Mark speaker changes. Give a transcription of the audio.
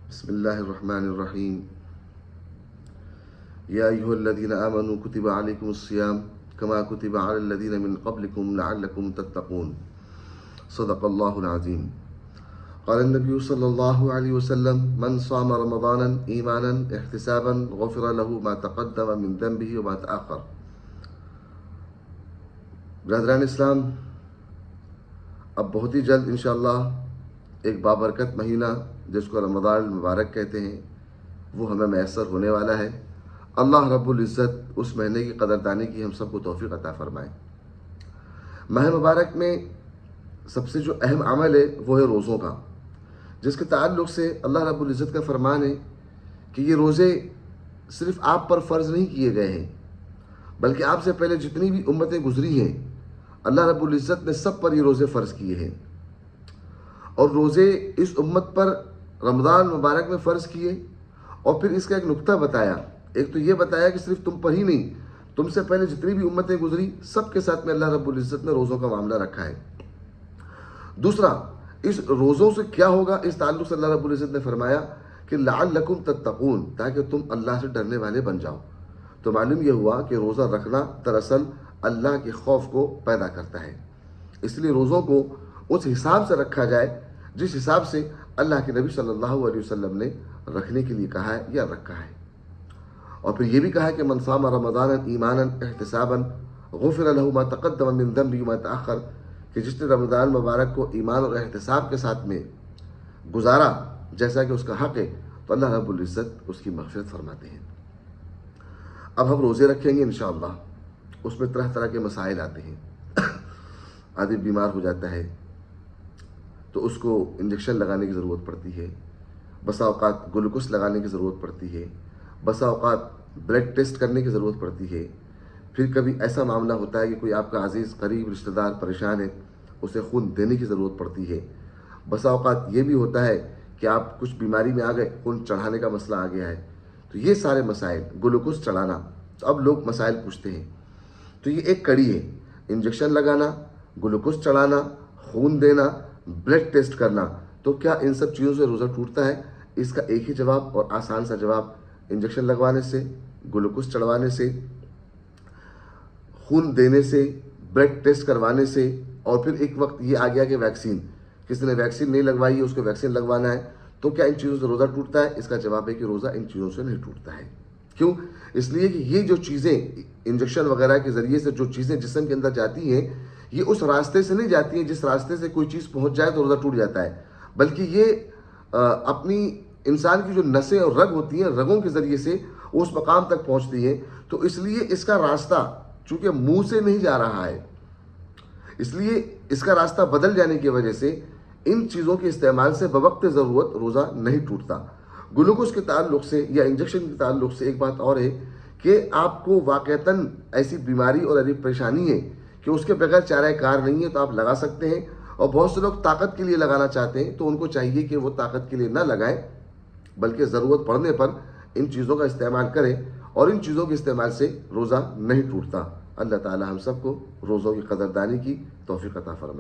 Speaker 1: بسم الله الرحمن الرحيم. يا أيها الذين آمنوا كتب عليكم الصيام كما كتب على الذين من قبلكم لعلكم تتقون. صدق الله العظيم. قال النبي صلى الله عليه وسلم: من صام رمضانا إيمانا احتسابا غفر له ما تقدم من ذنبه وما تأخر. برادران اسلام، اب بہت ہی جلد انشاءاللہ ایک بابرکت مہینہ جس کو رمضان المبارک کہتے ہیں وہ ہمیں میسر ہونے والا ہے. اللہ رب العزت اس مہینے کی قدردانی کی ہم سب کو توفیق عطا فرمائے. ماہ مبارک میں سب سے جو اہم عمل ہے وہ ہے روزوں کا، جس کے تعلق سے اللہ رب العزت کا فرمان ہے کہ یہ روزے صرف آپ پر فرض نہیں کیے گئے ہیں بلکہ آپ سے پہلے جتنی بھی امتیں گزری ہیں اللہ رب العزت نے سب پر یہ روزے فرض کیے ہیں. اور روزے اس امت پر رمضان مبارک میں فرض کیے اور پھر اس کا ایک نقطہ بتایا. ایک تو یہ بتایا کہ صرف تم پر ہی نہیں، تم سے پہلے جتنی بھی امتیں گزری سب کے ساتھ میں اللہ رب العزت نے روزوں کا معاملہ رکھا ہے. دوسرا، اس روزوں سے کیا ہوگا اس تعلق سے اللہ رب العزت نے فرمایا کہ لعلکم تتقون، تاکہ تم اللہ سے ڈرنے والے بن جاؤ. تو معلوم یہ ہوا کہ روزہ رکھنا دراصل اللہ کے خوف کو پیدا کرتا ہے. اس لیے روزوں کو اس حساب سے رکھا جائے جس حساب سے اللہ کے نبی صلی اللہ علیہ وسلم نے رکھنے کے لیے کہا ہے یا رکھا ہے. اور پھر یہ بھی کہا ہے کہ من صام رمضان ایمانا احتسابا غفر له ما تقدم من ذنبه وما تأخر، کہ جس نے رمضان مبارک کو ایمان اور احتساب کے ساتھ میں گزارا جیسا کہ اس کا حق ہے تو اللہ رب العزت اس کی مغفرت فرماتے ہیں. اب ہم روزے رکھیں گے انشاءاللہ. اس میں طرح طرح کے مسائل آتے ہیں. آدمی بیمار ہو جاتا ہے تو اس کو انجیکشن لگانے کی ضرورت پڑتی ہے، بسا اوقات گلوکوز لگانے کی ضرورت پڑتی ہے، بسا اوقات بلڈ ٹیسٹ کرنے کی ضرورت پڑتی ہے. پھر کبھی ایسا معاملہ ہوتا ہے کہ کوئی آپ کا عزیز قریب رشتہ دار پریشان ہے، اسے خون دینے کی ضرورت پڑتی ہے. بسا اوقات یہ بھی ہوتا ہے کہ آپ کچھ بیماری میں آ گئے، خون چڑھانے کا مسئلہ آ گیا ہے. تو یہ سارے مسائل، گلوکوز چڑھانا، تو اب لوگ مسائل پوچھتے ہیں. تو یہ ایک کڑی ہے: انجیکشن لگانا، گلوکوز چڑھانا، خون دینا، بلڈ ٹیسٹ کرنا. تو کیا ان سب چیزوں سے روزہ ٹوٹتا ہے؟ اس کا ایک ہی جواب اور آسان سا جواب: انجیکشن لگوانے سے، گلوکوز چڑھوانے سے، خون دینے سے، بلڈ ٹیسٹ کروانے سے، اور پھر ایک وقت یہ آ گیا کہ ویکسین، کسی نے ویکسین نہیں لگوائی ہے اس کو ویکسین لگوانا ہے. تو کیا ان چیزوں سے روزہ ٹوٹتا ہے؟ اس کا جواب ہے کہ روزہ ان چیزوں سے نہیں ٹوٹتا ہے. کیوں؟ اس لیے کہ یہ جو چیزیں انجیکشن وغیرہ کے ذریعے سے جو چیزیں جسم کے اندر جاتی ہیں یہ اس راستے سے نہیں جاتی ہیں جس راستے سے کوئی چیز پہنچ جائے تو روزہ ٹوٹ جاتا ہے، بلکہ یہ اپنی انسان کی جو نسیں اور رگ ہوتی ہیں، رگوں کے ذریعے سے وہ اس مقام تک پہنچتی ہیں. تو اس لیے اس کا راستہ چونکہ منہ سے نہیں جا رہا ہے، اس لیے اس کا راستہ بدل جانے کی وجہ سے ان چیزوں کے استعمال سے بوقت ضرورت روزہ نہیں ٹوٹتا. گلوکوز کے تعلق سے یا انجیکشن کے تعلق سے ایک بات اور ہے کہ آپ کو واقعتاً ایسی بیماری اور ایسی پریشانی ہے کہ اس کے بغیر چارہ کار نہیں ہے تو آپ لگا سکتے ہیں. اور بہت سے لوگ طاقت کے لیے لگانا چاہتے ہیں تو ان کو چاہیے کہ وہ طاقت کے لیے نہ لگائیں بلکہ ضرورت پڑنے پر ان چیزوں کا استعمال کریں، اور ان چیزوں کے استعمال سے روزہ نہیں ٹوٹتا. اللہ تعالی ہم سب کو روزوں کی قدردانی کی توفیق عطا فرمائے.